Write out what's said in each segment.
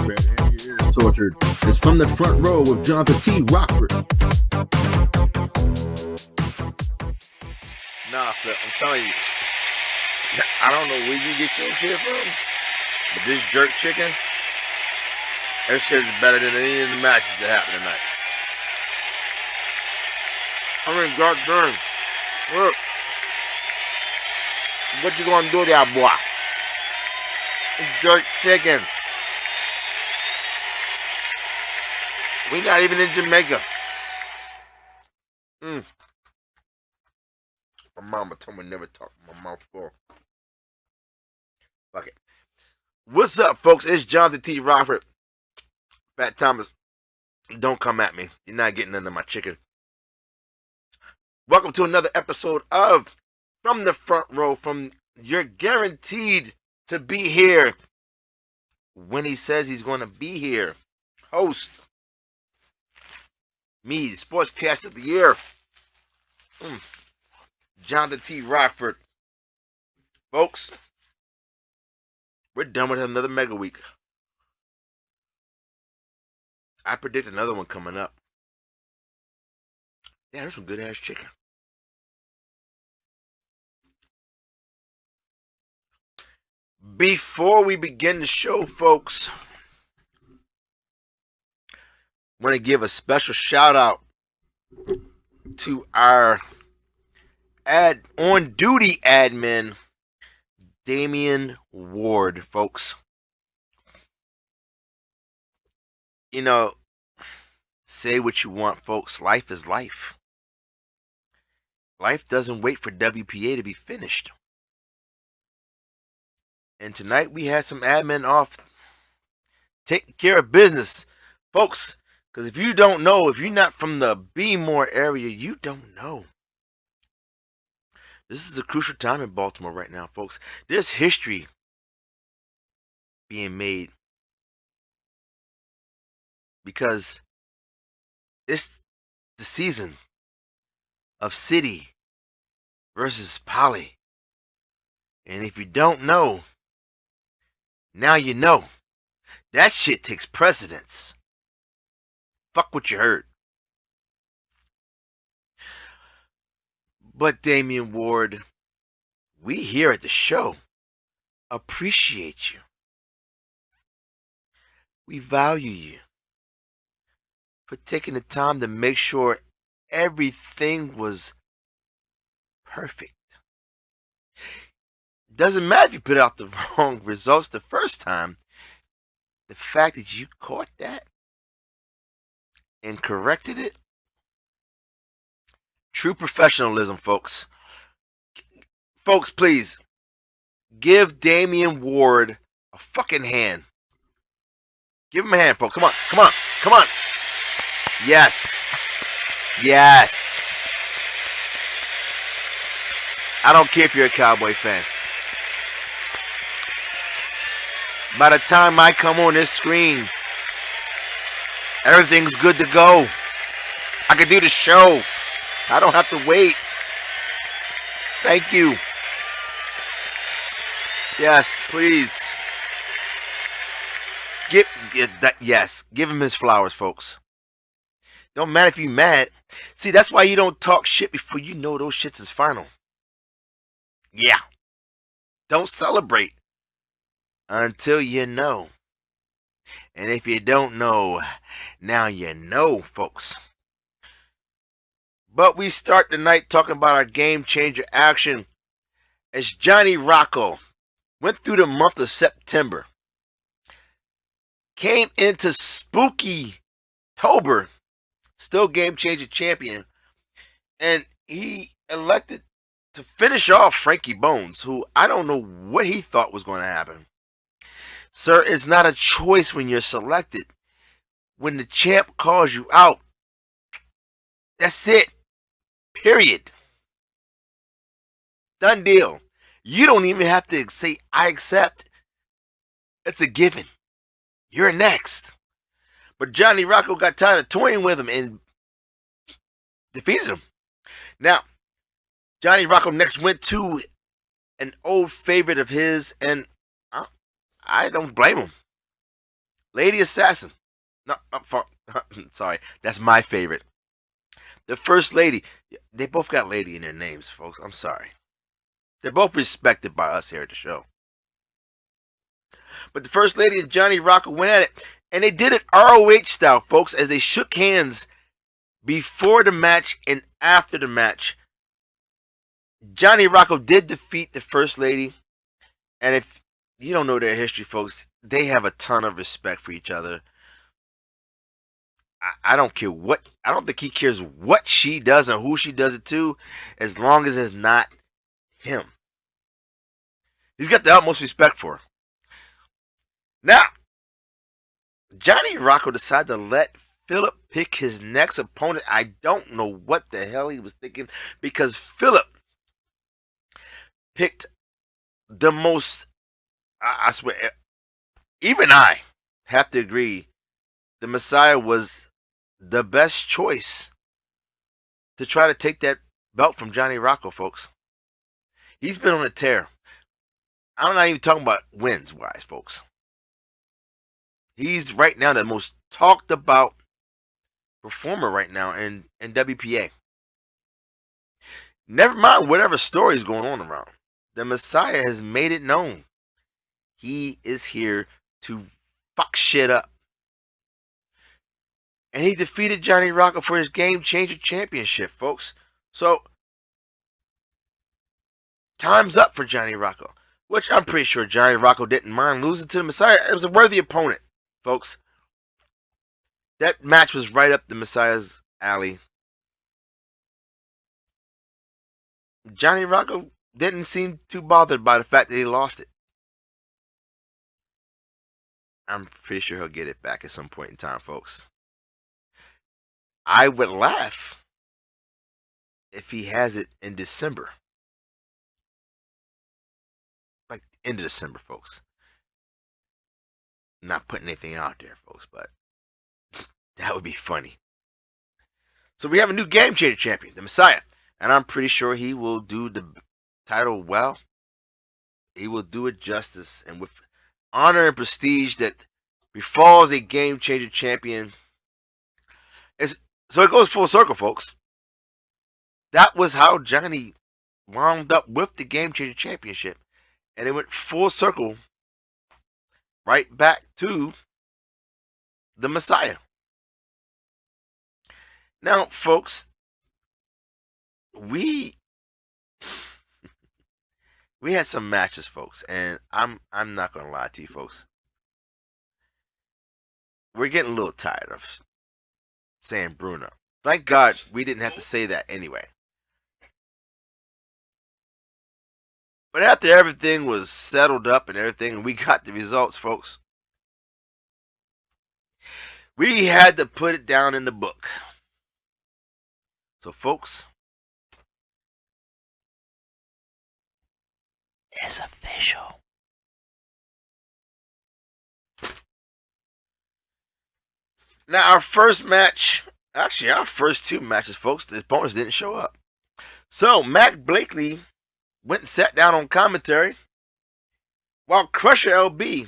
Red and your ears tortured. It's From the Front Row with Johnathan T. Rokford. Nah, Flip, I'm telling you, I don't know where you get your shit from, but this jerk chicken, that shit is better than any of the matches that happened tonight. I mean, goddamn, look, what you gonna do there, boy? It's jerk chicken. We not even in Jamaica. My mama told me never talk with my mouth full. Fuck it. What's up, folks? It's Johnathan T. Rokford. Fat Thomas, don't come at me. You're not getting into my chicken. Welcome to another episode of From the Front Row. You're guaranteed to be here when he says he's going to be here. Host. Me, Sportscast of the Year. Johnathan T. Rokford. Folks, we're done with another mega week. I predict another one coming up. Yeah, there's some good ass chicken. Before we begin the show, folks, I want to give a special shout out to our on-duty admin, Damian Ward, folks. You know, say what you want, folks. Life is life. Life doesn't wait for WPA to be finished. And tonight we had some admin off taking care of business, folks. Because if you don't know, if you're not from the Bmore area, you don't know. This is a crucial time in Baltimore right now, folks. There's history being made because it's the season of City versus Poly. And if you don't know, now you know. That shit takes precedence. Fuck what you heard. But Damian Ward, we here at the show appreciate you. We value you for taking the time to make sure everything was perfect. Doesn't matter if you put out the wrong results the first time. The fact that you caught that and corrected it, true professionalism, folks. Folks, please give Damian Ward a fucking hand. Give him a hand, folks. Come on, come on, come on. Yes. Yes. I don't care if you're a Cowboy fan. By the time I come on this screen, everything's good to go. I can do the show. I don't have to wait. Thank you. Yes, please. Give him his flowers, folks. Don't matter if you're mad. See, that's why you don't talk shit before you know those shits is final. Yeah. Don't celebrate until you know. And if you don't know, now you know, folks. But we start the night talking about our game changer action as Johnny Rocco went through the month of September. Came into Spooky Tober, still game changer champion. And he elected to finish off Frankie Bones, who I don't know what he thought was going to happen. Sir, it's not a choice when you're selected. When the champ calls you out, that's it. Period. Done deal. You don't even have to say, I accept. It's a given. You're next. But Johnny Rocco got tired of toying with him and defeated him. Now, Johnny Rocco next went to an old favorite of his, and I don't blame him. Lady Assassin. No, sorry, that's my favorite. The First Lady. They both got lady in their names, folks. I'm sorry. They're both respected by us here at the show. But the First Lady and Johnny Rocco went at it. And they did it ROH style, folks, as they shook hands before the match and after the match. Johnny Rocco did defeat the First Lady. And if you don't know their history, folks, they have a ton of respect for each other. I don't care what, I don't think he cares what she does and who she does it to, as long as it's not him. He's got the utmost respect for her. Now, Johnny Rocco decided to let Philip pick his next opponent. I don't know what the hell he was thinking, because Philip picked the most, I swear, even I have to agree, the Messiah was the best choice to try to take that belt from Johnny Rocco, folks. He's been on a tear. I'm not even talking about wins wise, folks. He's right now the most talked about performer right now in WPA. Never mind whatever story is going on around. The Messiah has made it known. He is here to fuck shit up. And he defeated Johnny Rocco for his Game Changer Championship, folks. So, time's up for Johnny Rocco. Which I'm pretty sure Johnny Rocco didn't mind losing to the Messiah. It was a worthy opponent, folks. That match was right up the Messiah's alley. Johnny Rocco didn't seem too bothered by the fact that he lost it. I'm pretty sure he'll get it back at some point in time, folks. I would laugh if he has it in December. Like, end of December, folks. Not putting anything out there, folks, but that would be funny. So we have a new Game Changer champion, the Messiah. And I'm pretty sure he will do the title well. He will do it justice and with honor and prestige that befalls a Game Changer champion. So it goes full circle, folks. That was how Johnny wound up with the Game Changer Championship. And it went full circle right back to the Messiah. Now, folks, we had some matches, folks, and I'm not gonna lie to you, folks. We're getting a little tired of saying Bruno. Thank God we didn't have to say that anyway. But after everything was settled up and everything, and we got the results, folks, we had to put it down in the book. So, folks, it's official. Now, our first match, actually, our first two matches, folks, the opponents didn't show up. So, Mac Blakely went and sat down on commentary, while Crusher LB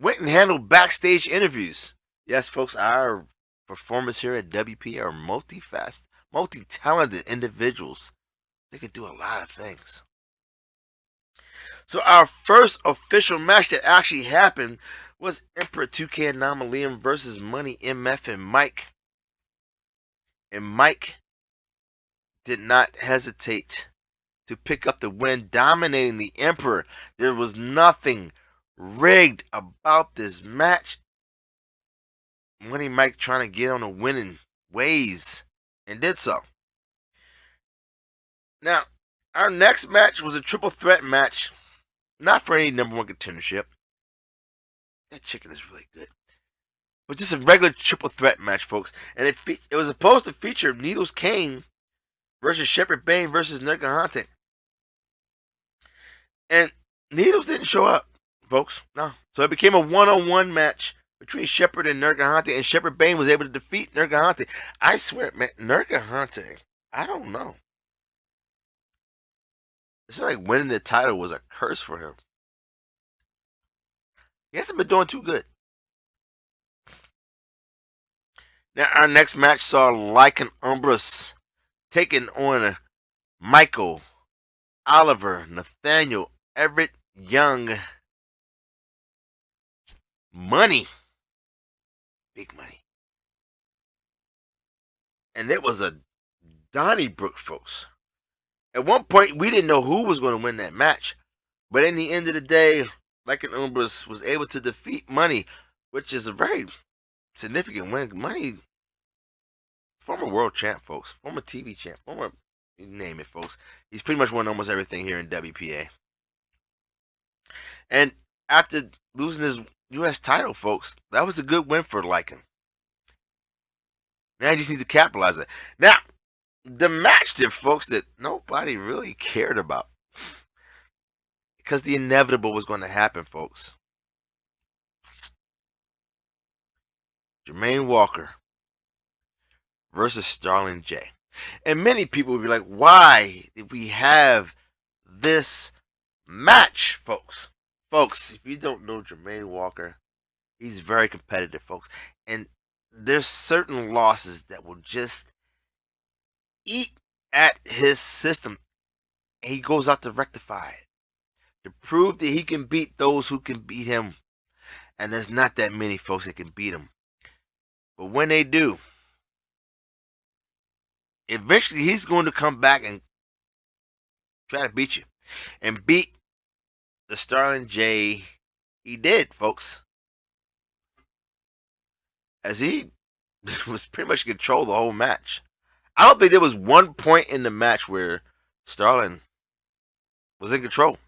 went and handled backstage interviews. Yes, folks, our performers here at WP are multi-talented individuals. They can do a lot of things. So our first official match that actually happened was Emperor 2K Anomaly versus Money MF and Mike. And Mike did not hesitate to pick up the win, dominating the Emperor. There was nothing rigged about this match. Money Mike trying to get on the winning ways and did so. Now, our next match was a triple threat match, not for any number one contendership. That chicken is really good. But just a regular triple threat match, folks. And it was supposed to feature Needles Kane versus Shepard Bane versus Nergahante. And Needles didn't show up, folks. No. So it became a one-on-one match between Shepard and Nergahante, and Shepard Bane was able to defeat Nergahante. I swear, man, Nergahante, I don't know. It's like winning the title was a curse for him. He hasn't been doing too good. Now, our next match saw Lycan Umbras taking on Michael, Oliver, Nathaniel, Everett, Young. Money. Big money. And it was a Donnybrook, folks. At one point, we didn't know who was going to win that match. But in the end of the day, Lycan Umbras was able to defeat Money, which is a very significant win. Money, former world champ, folks. Former TV champ. Former, you name it, folks. He's pretty much won almost everything here in WPA. And after losing his U.S. title, folks, that was a good win for Lycan. Now you just need to capitalize it. Now, the match there, folks, that nobody really cared about. Because the inevitable was going to happen, folks. Jermaine Walker versus Starling J. And many people would be like, why did we have this match, folks? Folks, if you don't know Jermaine Walker, he's very competitive, folks. And there's certain losses that will just eat at his system. And he goes out to rectify it. To prove that he can beat those who can beat him. And there's not that many folks that can beat him. But when they do, eventually he's going to come back and try to beat you. And beat the Starling J. He did, folks. As he was pretty much in control the whole match. I don't think there was one point in the match where Starling was in control.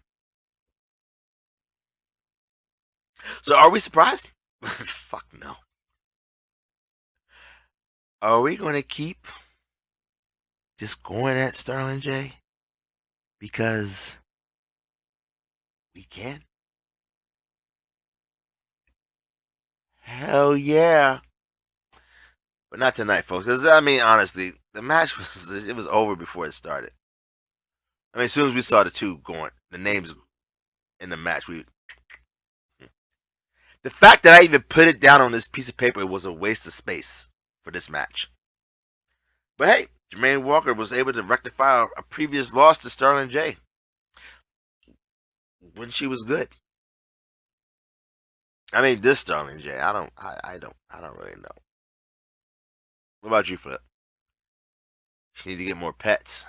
So are we surprised? Fuck no. Are we going to keep just going at Starling J? Because we can? Hell yeah. But not tonight, folks. Because, I mean, honestly, the match was over before it started. I mean, as soon as we saw the two going, the names in the match, the fact that I even put it down on this piece of paper was a waste of space for this match. But hey, Jermaine Walker was able to rectify a previous loss to Starling J. When she was good. I mean, this Starling J. I don't really know. What about you, Flip? She need to get more pets.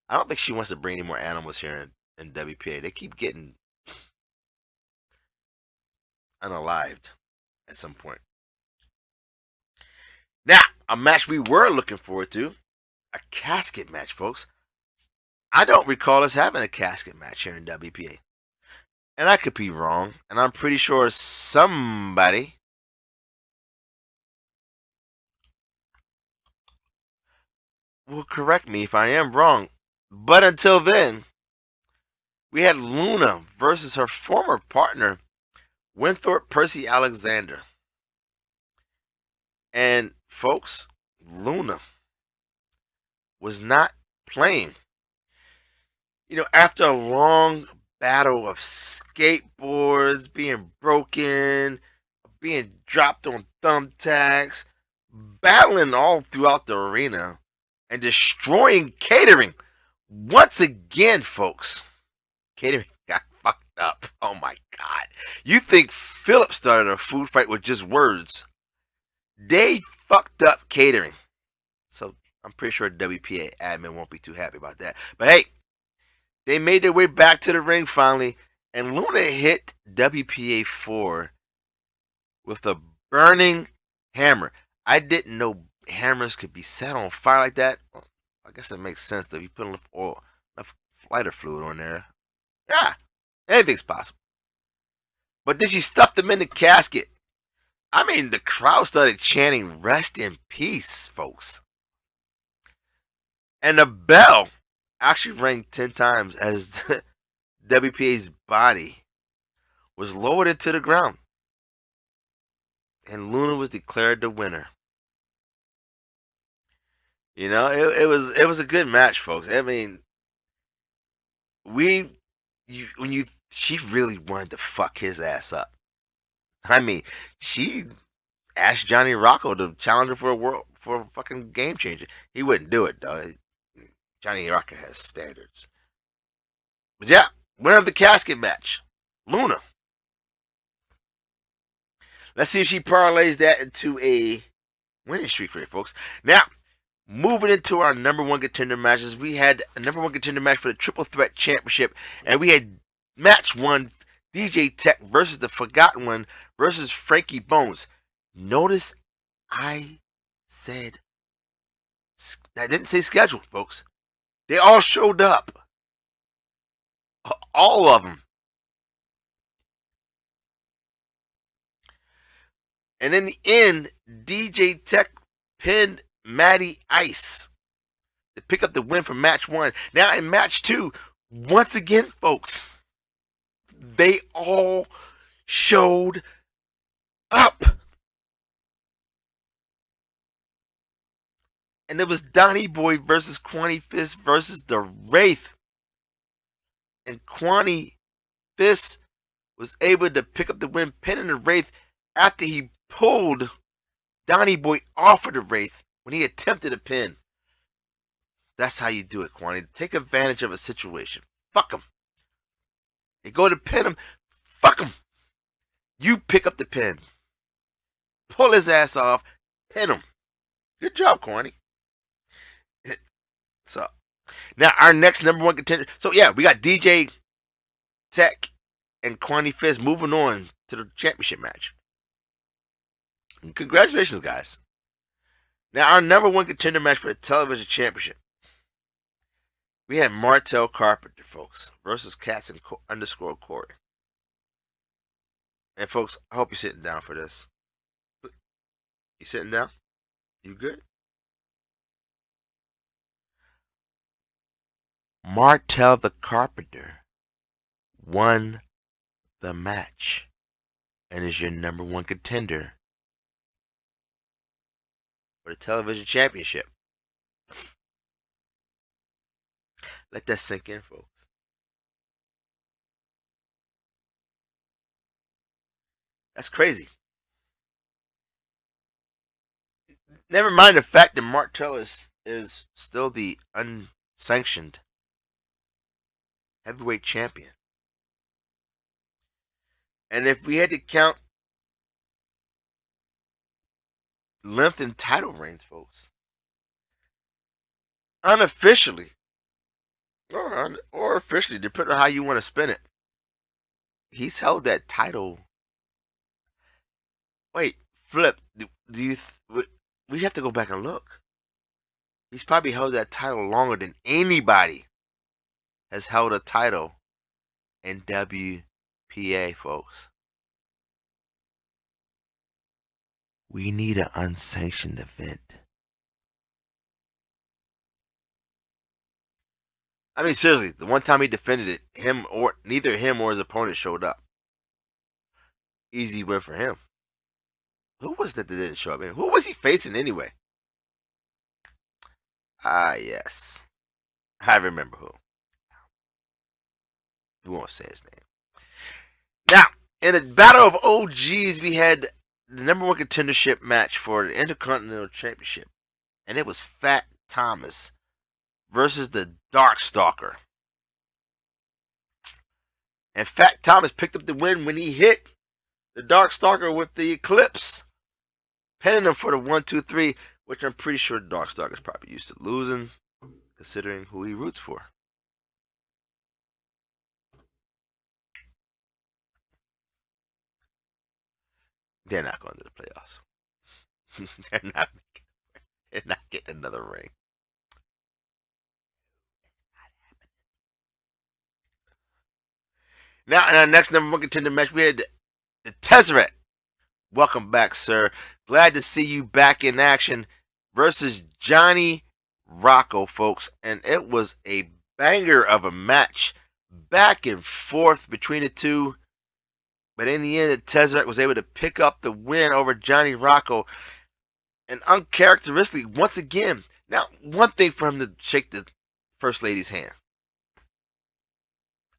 I don't think she wants to bring any more animals here in WPA. They keep getting unalived at some point. Now, a match we were looking forward to, a casket match, folks. I don't recall us having a casket match here in WPA. And I could be wrong, and I'm pretty sure somebody will correct me if I am wrong. But until then, we had Luna versus her former partner, Winthorpe Percy Alexander. And folks, Luna was not playing. You know, after a long battle of skateboards being broken, being dropped on thumbtacks, battling all throughout the arena, and destroying catering. Once again, folks, catering got fucked up. Oh my God. You think Philip started a food fight with just words. They fucked up catering. So I'm pretty sure WPA admin won't be too happy about that. But hey, they made their way back to the ring finally, and Luna hit WPA 4 with a burning hammer. I didn't know hammers could be set on fire like that. Well, I guess that makes sense though. If you put enough oil, enough lighter fluid on there, yeah, anything's possible. But then she stuffed them in the casket. I mean, the crowd started chanting, "Rest in peace," folks. And the bell actually rang 10 times as WPA's body was lowered into the ground. And Luna was declared the winner. You know, it was a good match, folks. I mean, she really wanted to fuck his ass up. I mean, she ask Johnny Rocco to challenge him for a fucking game changer. He wouldn't do it though. Johnny Rocco has standards. But yeah, winner of the casket match, Luna. Let's see if she parlays that into a winning streak for you folks. Now, moving into our number one contender matches, we had a number one contender match for the Triple Threat Championship, and we had match one, DJ Tech versus the Forgotten One versus Frankie Bones. Notice I didn't say scheduled, folks. They all showed up. All of them. And in the end, DJ Tech pinned Matty Ice to pick up the win from match one. Now in match two, once again, folks, they all showed up. And it was Donnie Boy versus Quanny Fist versus the Wraith. And Quanny Fist was able to pick up the win, pinning the Wraith after he pulled Donnie Boy off of the Wraith when he attempted a pin. That's how you do it, Quanny. Take advantage of a situation. Fuck him. They go to pin him. Fuck him. You pick up the pin. Pull his ass off. Pin him. Good job, Quanny. So, now our next number one contender. So, yeah, we got DJ Tech and Quanny Fist moving on to the championship match. And congratulations, guys. Now, our number one contender match for the television championship. We had Martel Carpenter, folks, versus Cats and underscore Corey. And, folks, I hope you're sitting down for this. You sitting down? You good? Martel the Carpenter won the match and is your number one contender for the television championship. Let that sink in, folks. That's crazy. Never mind the fact that Martel is still the unsanctioned heavyweight champion. And if we had to count length and title reigns, folks, unofficially, or officially, depending on how you want to spin it, he's held that title. Wait, Flip, do you... we have to go back and look. He's probably held that title longer than anybody has held a title in WPA, folks. We need an unsanctioned event. I mean, seriously, the one time he defended it, neither him or his opponent showed up. Easy win for him. Who was that didn't show up? I mean, who was he facing anyway? Ah, yes. I remember who. We won't say his name. Now, in a battle of OGs, we had the number one contendership match for the Intercontinental Championship. And it was Fat Thomas versus the Darkstalker. And Fat Thomas picked up the win when he hit the Darkstalker with the Eclipse, pinning him for the 1-2-3, which I'm pretty sure the Darkstalker's probably used to losing, considering who he roots for. They're not going to the playoffs. They're not getting another ring. Now, in our next number one contender match, we had the Tezzeret. Welcome back, sir. Glad to see you back in action versus Johnny Rocco, folks. And it was a banger of a match, back and forth between the two. But in the end, the Tezzeret was able to pick up the win over Johnny Rocco. And uncharacteristically, once again, now, one thing for him to shake the First Lady's hand.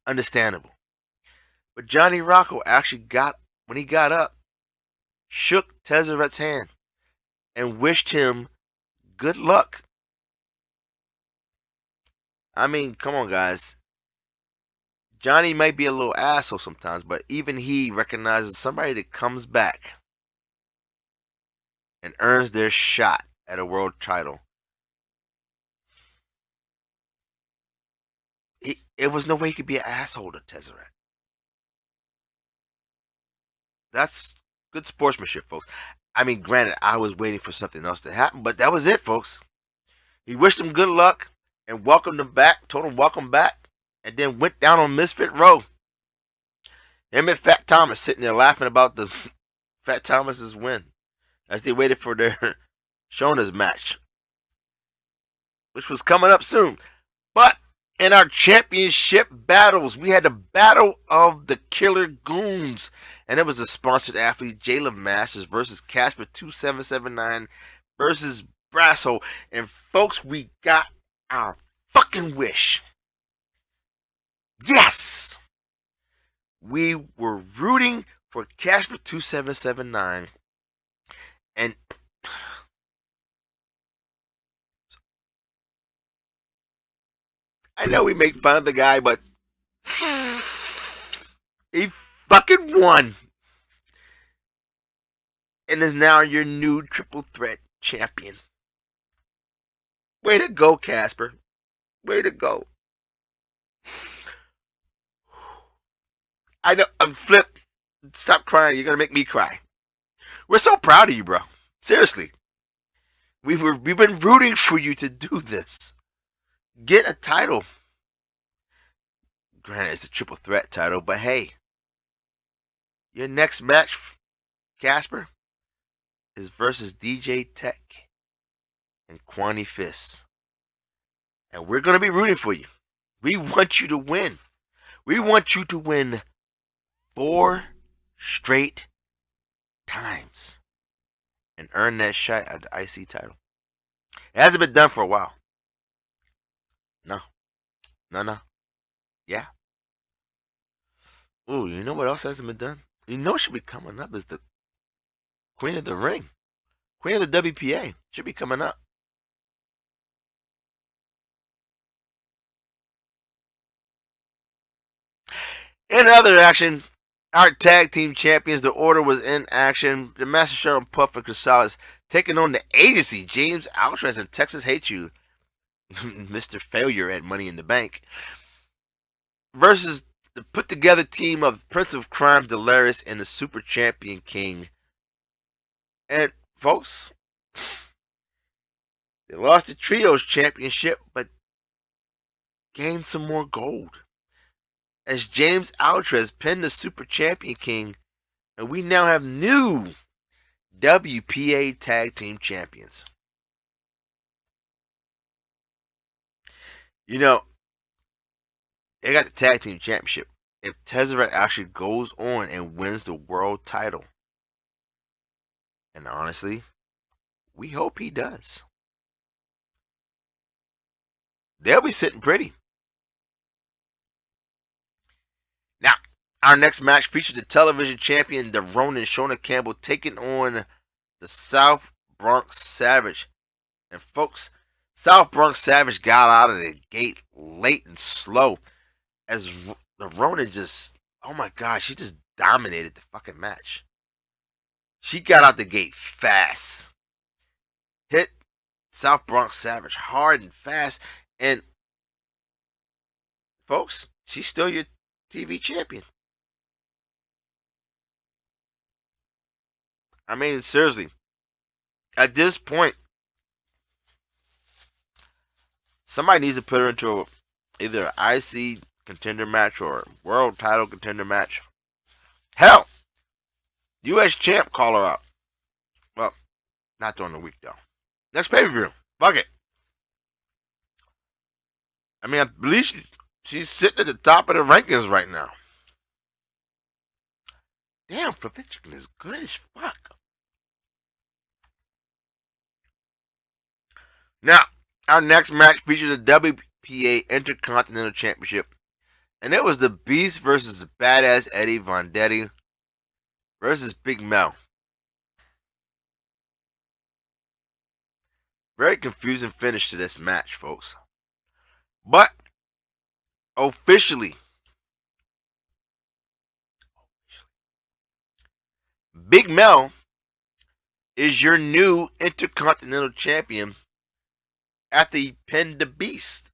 Understandable. But Johnny Rocco actually when he got up, shook Tessaret's hand and wished him good luck. I mean, come on, guys. Johnny might be a little asshole sometimes, but even he recognizes somebody that comes back and earns their shot at a world title. It was no way he could be an asshole to Tesseract. That's good sportsmanship, folks. I mean, granted, I was waiting for something else to happen, but that was it, folks. He wished him good luck and welcomed him back, told him welcome back, and then went down on Misfit Row. Him and Fat Thomas sitting there laughing about the Fat Thomas's win as they waited for their Shona's match, which was coming up soon. But in our championship battles, we had the Battle of the Killer Goons, and it was a sponsored athlete, Jayla Masters versus Casper 2779 versus Brasso. And folks, we got our fucking wish. Yes! We were rooting for Casper 2779, and I know we make fun of the guy, but he fucking won. And is now your new triple threat champion. Way to go, Casper. Way to go. I know, Flip, stop crying. You're going to make me cry. We're so proud of you, bro. Seriously. We've been rooting for you to do this. Get a title. Granted, it's a triple threat title, but hey, your next match, Casper, is versus DJ Tech and Kwani Fist. And we're going to be rooting for you. We want you to win. We want you to win 4 straight times and earn that shot at the IC title. It hasn't been done for a while. No. Yeah. Ooh, you know what else hasn't been done? You know what should be coming up is the Queen of the Ring. Queen of the WPA should be coming up. In other action, our tag team champions, the Order, was in action. The Master Sharon Puff and Casales taking on the agency, James Altrez and Texas Hate You, Mr. Failure at Money in the Bank, versus the put together team of Prince of Crime, Delirious, and the Super Champion King. And folks, they lost the Trios Championship, but gained some more gold, as James Altrez pinned the Super Champion King, and we now have new WPA Tag Team Champions. You know, they got the Tag Team Championship. If Tesseract actually goes on and wins the world title, and honestly, we hope he does, they'll be sitting pretty. Now, our next match featured the television champion, the Ronin Shona Campbell, taking on the South Bronx Savage. And folks, South Bronx Savage got out of the gate late and slow, as the Ronin just, oh my gosh, she just dominated the fucking match. She got out the gate fast. Hit South Bronx Savage hard and fast. And folks, she's still your TV champion. I mean, seriously, at this point, somebody needs to put her into either an IC contender match or a world title contender match. Hell, US champ, call her out. Well, not during the week though. Next pay-per-view. Fuck it. I mean, I believe she's sitting at the top of the rankings right now. Damn, Flip, that chicken is good as fuck. Now, our next match featured the WPA Intercontinental Championship, and it was the Beast versus the Badass Eddie Vendetti versus Big Mel. Very confusing finish to this match, folks. But officially, Big Mel is your new Intercontinental Champion after he pinned the Beast.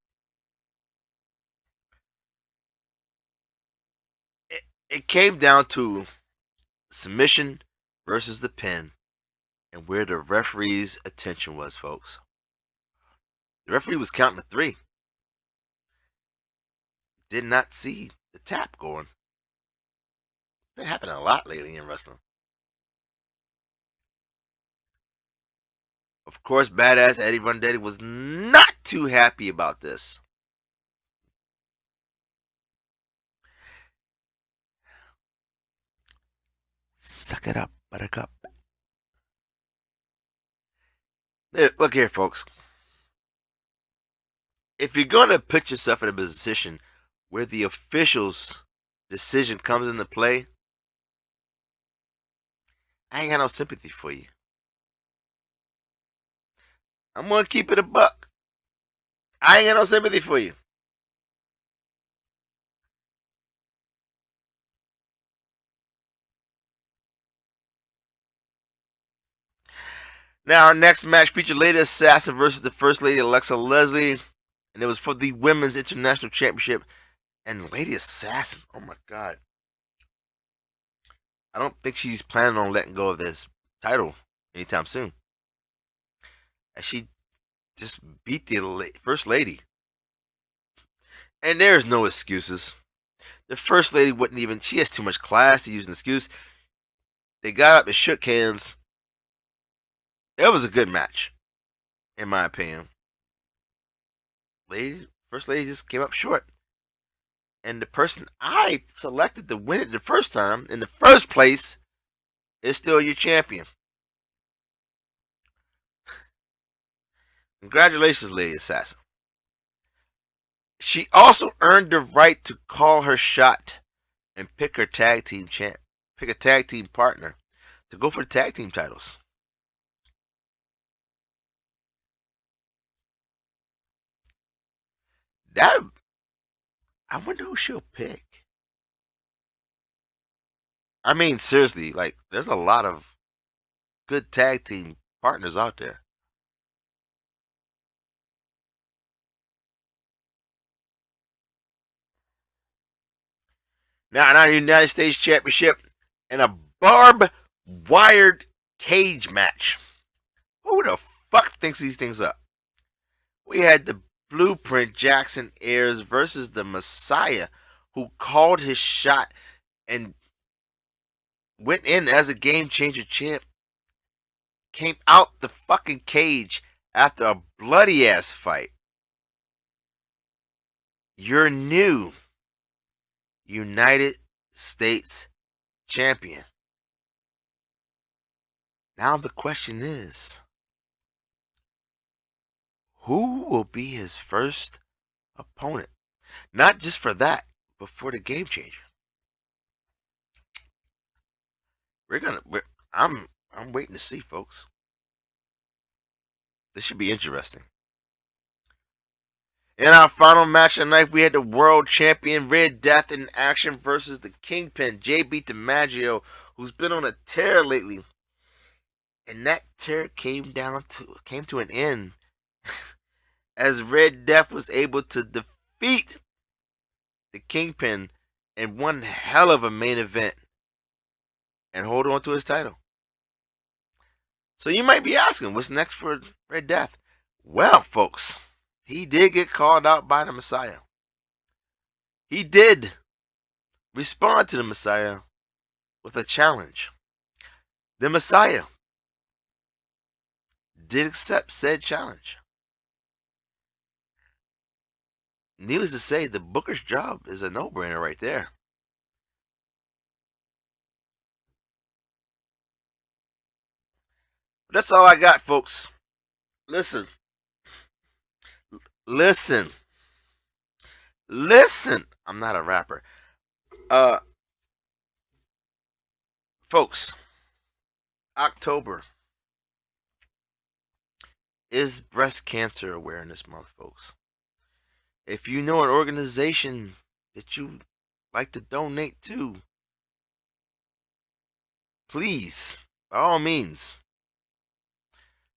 It came down to submission versus the pin and where the referee's attention was, folks. The referee was counting to 3. Did not see the tap going. Been happening a lot lately in wrestling. Of course, badass Eddie Vendetti was not too happy about this. Suck it up, buttercup. Look here, folks. If you're going to put yourself in a position where the official's decision comes into play, I ain't got no sympathy for you. I'm going to keep it a buck. I ain't got no sympathy for you. Now, our next match featured Lady Assassin versus the First Lady Alexa Leslie, and it was for the Women's International Championship. And Lady Assassin, oh my God. I don't think she's planning on letting go of this title anytime soon. And she just beat the First Lady. And there's no excuses. The First Lady wouldn't even, she has too much class to use an excuse. They got up and shook hands. It was a good match, in my opinion. First Lady just came up short. And the person I selected to win it the first time, in the first place, is still your champion. Congratulations, Lady Assassin. She also earned the right to call her shot and pick her tag team pick a tag team partner to go for the tag team titles. I wonder who she'll pick. I mean, seriously, like, there's a lot of good tag team partners out there. Now, in our United States Championship, in a barbed wired cage match. Who the fuck thinks these things up? We had the Blueprint Jackson Ayers versus the Messiah, who called his shot and went in as a game changer champ. Came out the fucking cage after a bloody ass fight. Your new United States champion. Now the question is, who will be his first opponent? Not just for that, but for the game changer. I'm waiting to see, folks. This should be interesting. In our final match tonight, we had the world champion Red Death in action versus the Kingpin JB DiMaggio, who's been on a tear lately. And that tear came to an end as Red Death was able to defeat the Kingpin in one hell of a main event and hold on to his title. So you might be asking, what's next for Red Death? Well, folks, he did get called out by the Messiah. He did respond to the Messiah with a challenge. The Messiah did accept said challenge. Needless to say, the Booker's job is a no-brainer right there. That's all I got, folks. Listen. I'm not a rapper. Folks, October is Breast Cancer Awareness Month, folks. If you know an organization that you like to donate to, please, by all means,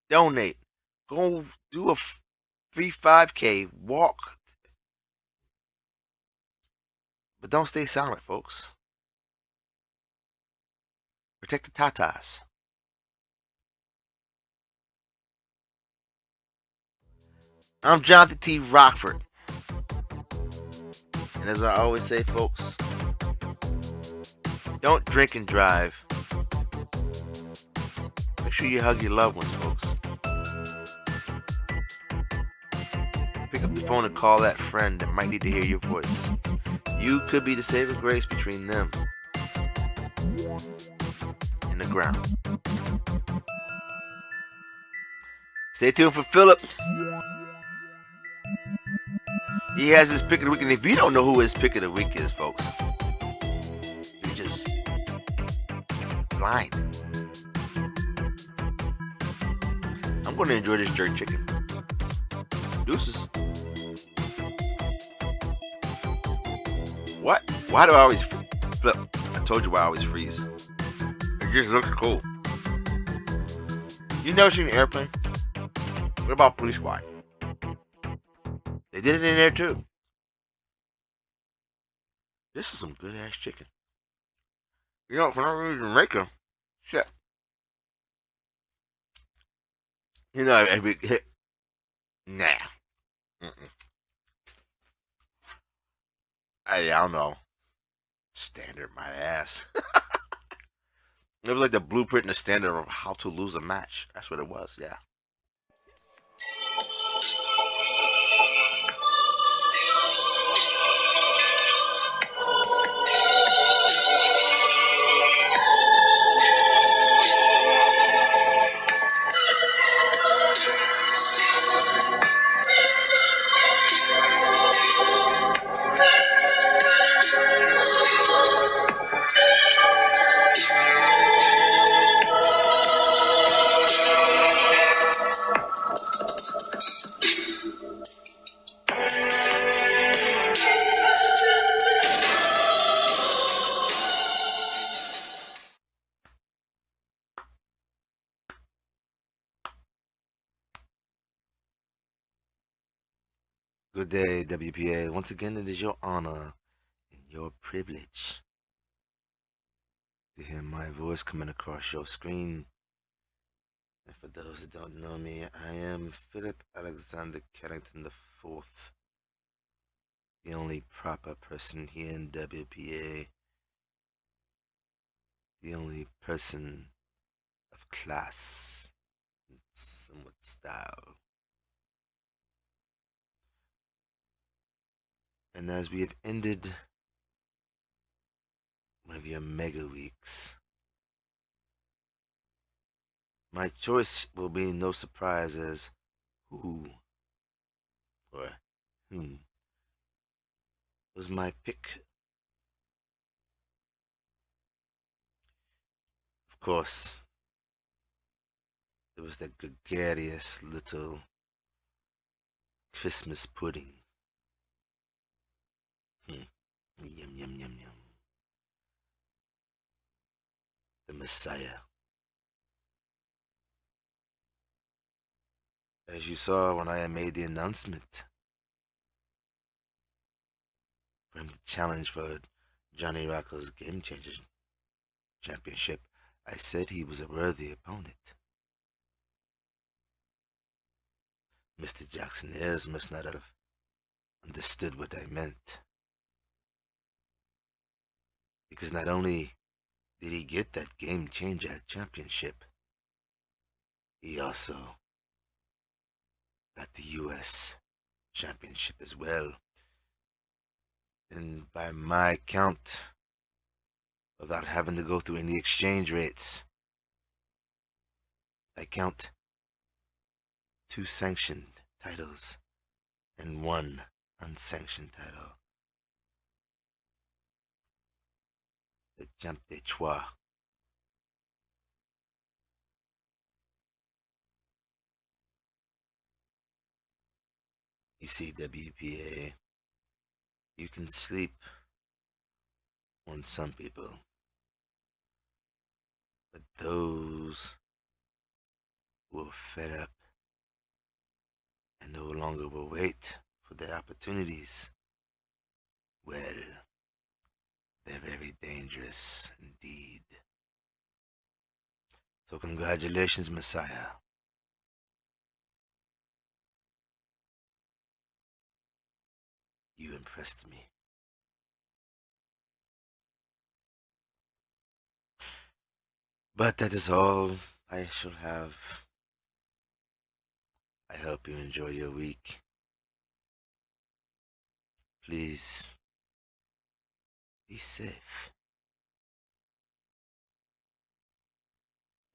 donate. Go do a free 5K, walk. But don't stay silent, folks. Protect the tatas. I'm Johnathan T. Rokford. And as I always say, folks, don't drink and drive. Make sure you hug your loved ones, folks. Pick up the phone and call that friend that might need to hear your voice. You could be the saving grace between them and the ground. Stay tuned for Philip. He has his pick of the week, and if you don't know who his pick of the week is, folks, you're just blind. I'm going to enjoy this jerk chicken. Deuces. What? Why do I always flip? I told you why I always freeze. It just looks cool. You never seen an airplane? What about Police Squad? They did it in there too. This is some good ass chicken. You know, for no reason, Jamaica, shit. You know, every hit. Nah. I don't know. Standard, my ass. It was like the blueprint and the standard of how to lose a match. That's what it was, yeah. Good day, WPA. Once again, it is your honor and your privilege to hear my voice coming across your screen. And for those that don't know me, I am Philip Alexander Carrington IV, the only proper person here in WPA, the only person of class and somewhat style. And as we have ended one of your mega weeks, my choice will be no surprise as who or whom was my pick. Of course, it was that gregarious little Christmas pudding. Yum, yum, yum, yum. The Messiah. As you saw when I made the announcement for him to challenge for Johnny Rocco's Game Changer Championship, I said he was a worthy opponent. Mr. Jackson Ayers must not have understood what I meant. Because not only did he get that Game Changer Championship, he also got the U.S. Championship as well. And by my count, without having to go through any exchange rates, I count 2 sanctioned titles and 1 unsanctioned title. The Champ de Trois. You see, WPA, you can sleep on some people, but those who are fed up and no longer will wait for their opportunities, well, they're very dangerous indeed. So congratulations, Messiah. You impressed me. But that is all I shall have. I hope you enjoy your week. Please be safe.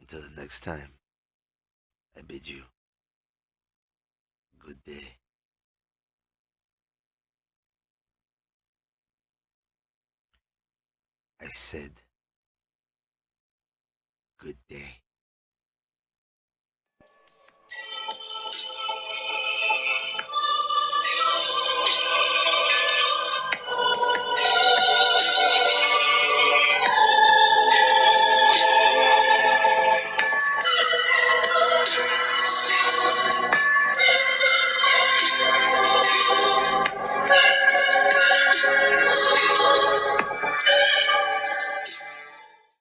Until the next time, I bid you good day. I said good day.